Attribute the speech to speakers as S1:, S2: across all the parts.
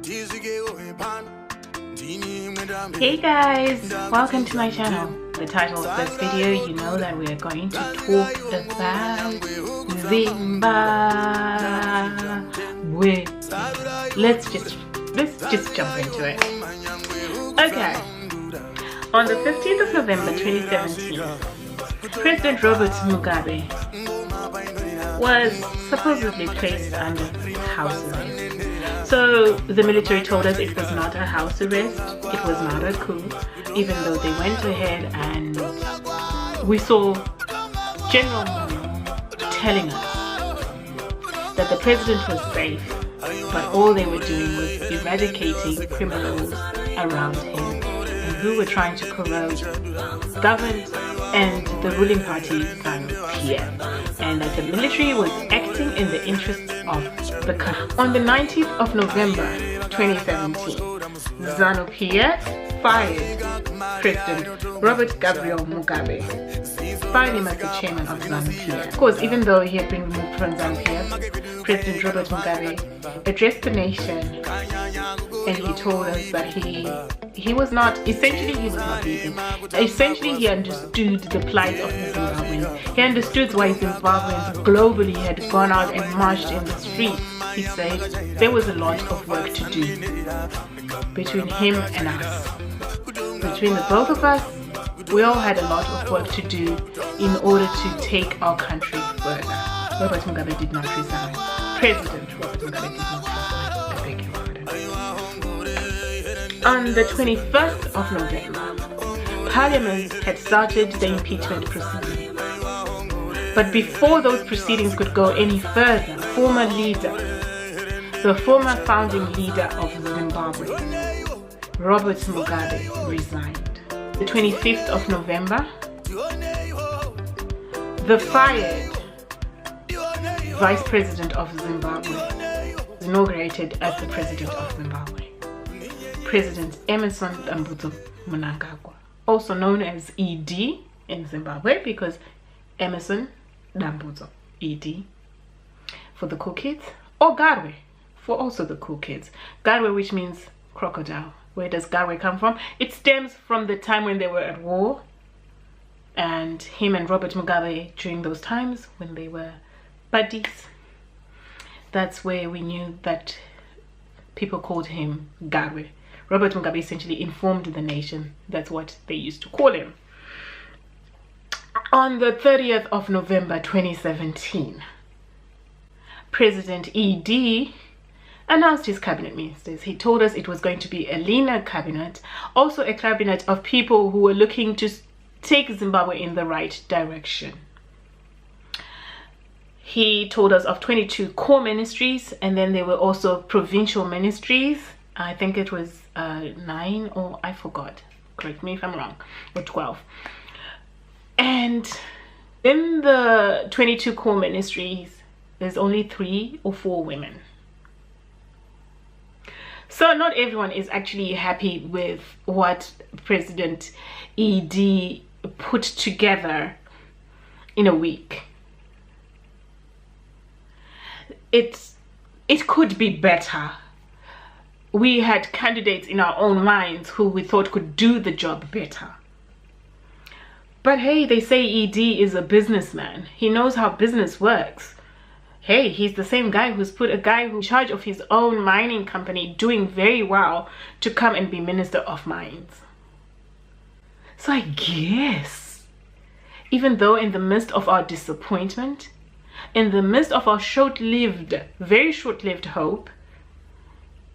S1: Hey guys, welcome to my channel. The title of this video, you know that we are going to talk about Zimbabwe. Let's just jump into it. Okay. On the 15th of November 2017, President Robert Mugabe was supposedly placed under house arrest. So the military told us it was not a house arrest, it was not a coup, even though they went ahead and we saw General Moon telling us that the president was safe, but all they were doing was eradicating criminals around him and who were trying to corrode government and the ruling party ZANU-PF, and that the military was acting in the interests of the country. On the 19th of November 2017, ZANU-PF fired President Robert Gabriel Mugabe, fired him as the chairman of ZANU-PF. Of course, even though he had been removed from ZANU-PF, President Robert Mugabe addressed the nation and he told us that he was not leaving. Essentially, he understood the plight of the Zimbabweans. He understood why Zimbabweans globally had gone out and marched in the streets. He said there was a lot of work to do between him and us. Between the both of us, we all had a lot of work to do in order to take our country further. Robert Mugabe did not resign. President Robert Mugabe did not resign. I beg your pardon. On the 21st of November, Parliament had started the impeachment proceedings. But before those proceedings could go any further, the former founding leader of Zimbabwe, Robert Mugabe, resigned. The 25th of November, the fired Vice President of Zimbabwe was inaugurated as the President of Zimbabwe. President Emerson Mnangagwa, also known as ED in Zimbabwe, because Emerson Dambudzo, ED for the cool kids, or Garwe for also the cool kids. Garwe, which means crocodile. Where does Garwe come from? It stems from the time when they were at war, and him and Robert Mugabe during those times when they were buddies. That's where we knew that people called him Garwe. Robert Mugabe essentially informed the nation. That's what they used to call him. On the 30th of November 2017, President ED announced his cabinet ministers. He told us it was going to be a leaner cabinet, also a cabinet of people who were looking to take Zimbabwe in the right direction. He told us of 22 core ministries, and then there were also provincial ministries. I think it was 9, or I forgot, correct me if I'm wrong, or 12. And in the 22 core ministries, there's only 3 or 4 women. So not everyone is actually happy with what President ED put together in a week. It could be better. We had candidates in our own minds who we thought could do the job better. But hey, they say ED is a businessman. He knows how business works. Hey, he's the same guy who's put a guy who's in charge of his own mining company doing very well to come and be Minister of Mines. So I guess, even though in the midst of our disappointment, in the midst of our very short-lived hope,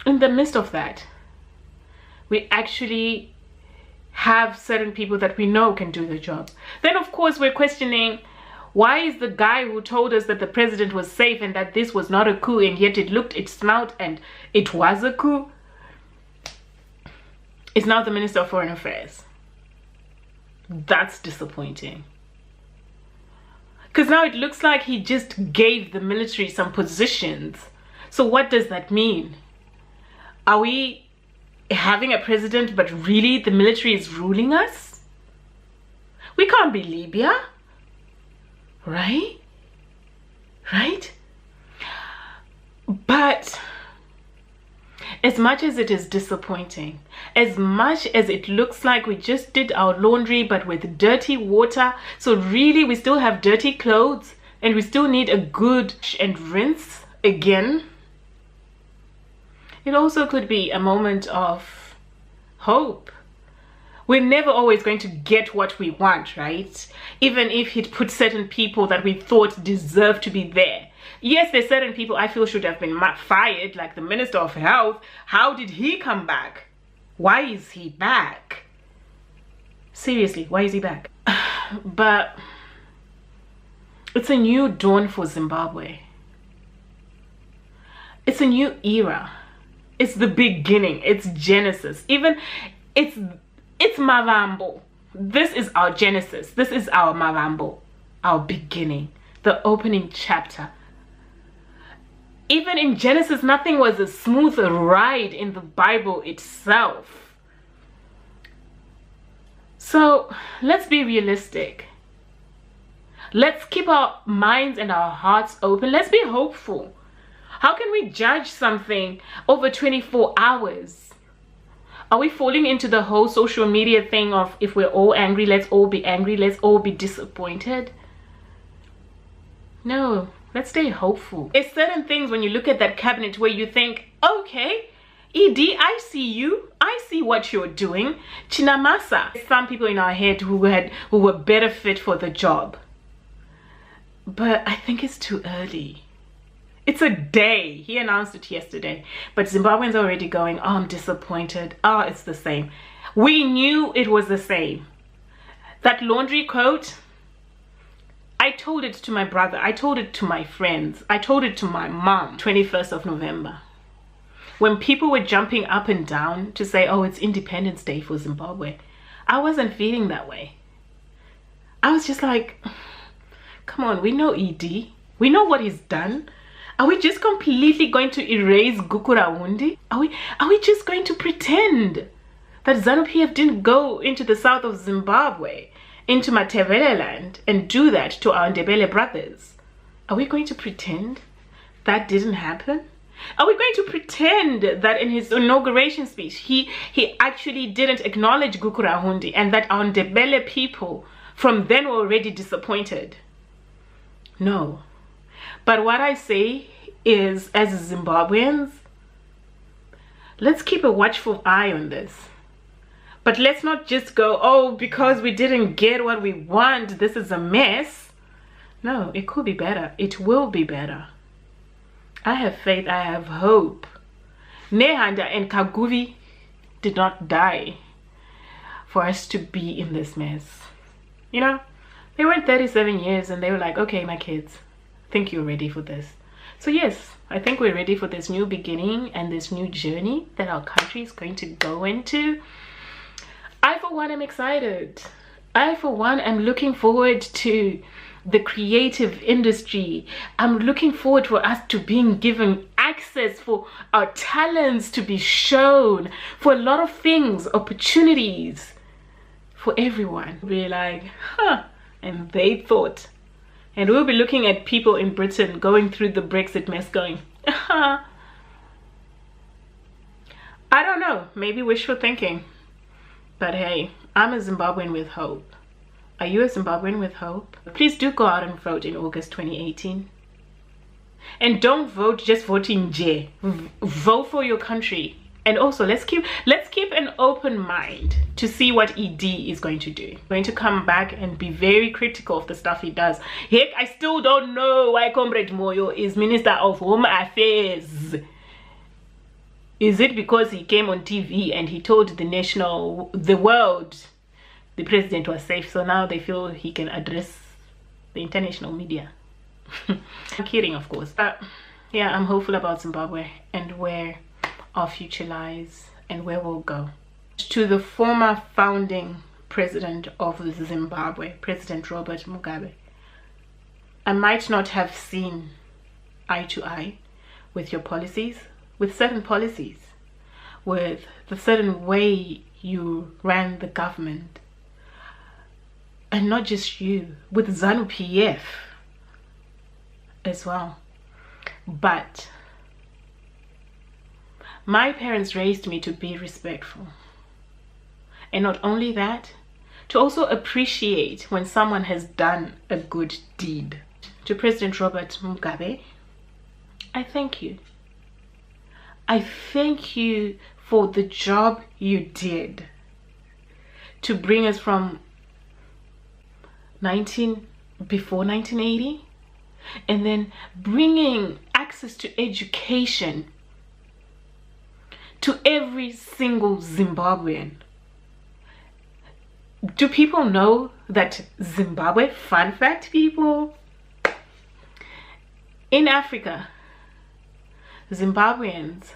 S1: in the midst of that, we actually have certain people that we know can do the job. Then of course we're questioning, why is the guy who told us that the president was safe and that this was not a coup, and yet it looked, it smelled, and it was a coup, is now the Minister of Foreign Affairs? That's disappointing. Because now it looks like he just gave the military some positions. So what does that mean? Are we having a president, but really the military is ruling us? We can't be Libya, right? But As much as it is disappointing, as much as it looks like we just did our laundry but with dirty water, so really we still have dirty clothes and we still need a good and rinse again, it also could be a moment of hope. We're never always going to get what we want, right? Even if he'd put certain people that we thought deserved to be there. Yes, there's certain people I feel should have been fired, like the Minister of Health. How did he come back? Why is he back? Seriously, why is he back? But it's a new dawn for Zimbabwe. It's a new era. It's the beginning. It's Genesis. Even it's Mavambo. This is our Genesis. This is our Mavambo, our beginning, the opening chapter. Even in Genesis, nothing was a smooth ride in the Bible itself. So let's be realistic. Let's keep our minds and our hearts open. Let's be hopeful. How can we judge something over 24 hours? Are we falling into the whole social media thing of if we're all angry, let's all be angry, let's all be disappointed? No, let's stay hopeful. There's certain things when you look at that cabinet where you think, okay, ED, I see you. I see what you're doing. Chinamasa. Some people in our head who were better fit for the job. But I think it's too early. It's a day. He announced it yesterday. But Zimbabweans are already going, oh, I'm disappointed. Oh, it's the same. We knew it was the same. That laundry coat, I told it to my brother. I told it to my friends. I told it to my mom. 21st of November. When people were jumping up and down to say, oh, it's Independence Day for Zimbabwe, I wasn't feeling that way. I was just like, come on, we know ED. We know what he's done. Are we just completely going to erase Gukuraundi? Are we just going to pretend that ZANU-PF didn't go into the south of Zimbabwe, into Matebele land, and do that to our Ndebele brothers? Are we going to pretend that didn't happen? Are we going to pretend that in his inauguration speech he actually didn't acknowledge Gukuraundi and that our Ndebele people from then were already disappointed? No. But what I say is, as Zimbabweans, let's keep a watchful eye on this. But let's not just go, oh, because we didn't get what we want, this is a mess. No, it could be better. It will be better. I have faith. I have hope. Nehanda and Kaguvi did not die for us to be in this mess. You know, they went 37 years and they were like, okay, my kids, I think you're ready for this. So yes, I think we're ready for this new beginning and this new journey that our country is going to go into. I, for one, am excited. I, for one, am looking forward to the creative industry. I'm looking forward for us to being given access, for our talents to be shown, for a lot of things, opportunities for everyone. We're like, huh, and they thought. And we'll be looking at people in Britain going through the Brexit mess going, I don't know, maybe wishful thinking. But hey, I'm a Zimbabwean with hope. Are you a Zimbabwean with hope? Please do go out and vote in August 2018. And don't vote just voting J. Vote for your country. And also, let's keep an open mind to see what ED is going to do. Going to come back and be very critical of the stuff he does. Heck, I still don't know why Comrade Moyo is Minister of Home Affairs. Is it because he came on TV and he told the world, the president was safe, so now they feel he can address the international media? I'm kidding, of course. But yeah, I'm hopeful about Zimbabwe and where our future lies and where we'll go. To the former founding president of Zimbabwe, President Robert Mugabe, I might not have seen eye to eye with your policies, with certain policies, with the certain way you ran the government, and not just you, with ZANU-PF as well. But My parents raised me to be respectful. And not only that, to also appreciate when someone has done a good deed. To President Robert Mugabe, I thank you. I thank you for the job you did to bring us from before 1980, and then bringing access to education to every single Zimbabwean. Do people know that Zimbabwe, fun fact people, in Africa, Zimbabweans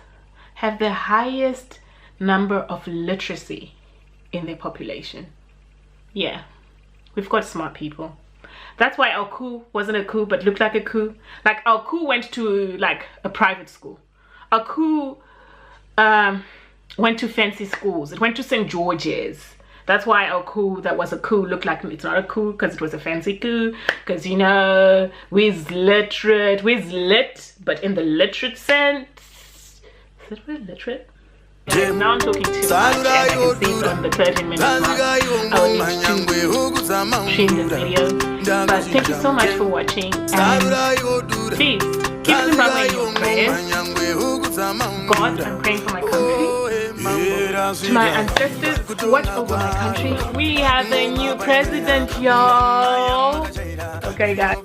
S1: have the highest number of literacy in their population. Yeah, we've got smart people. That's why our coup wasn't a coup but looked like a coup. Like, our coup went to like a private school. Our coup went to fancy schools. It went to St. George's. That's why our coup that was a coup looked like it's not a coup, because it was a fancy coup. Because, you know, we're literate, we're lit, but in the literate sense. Is it word literate? Yeah, now I'm talking too much, and I can see from the 13-minute mark I would need to stream this video. But thank you so much for watching, and please keep Zimbabwe in your prayers. God, I'm praying for my country. To my ancestors, watch over my country. We have a new president, y'all. Okay, guys.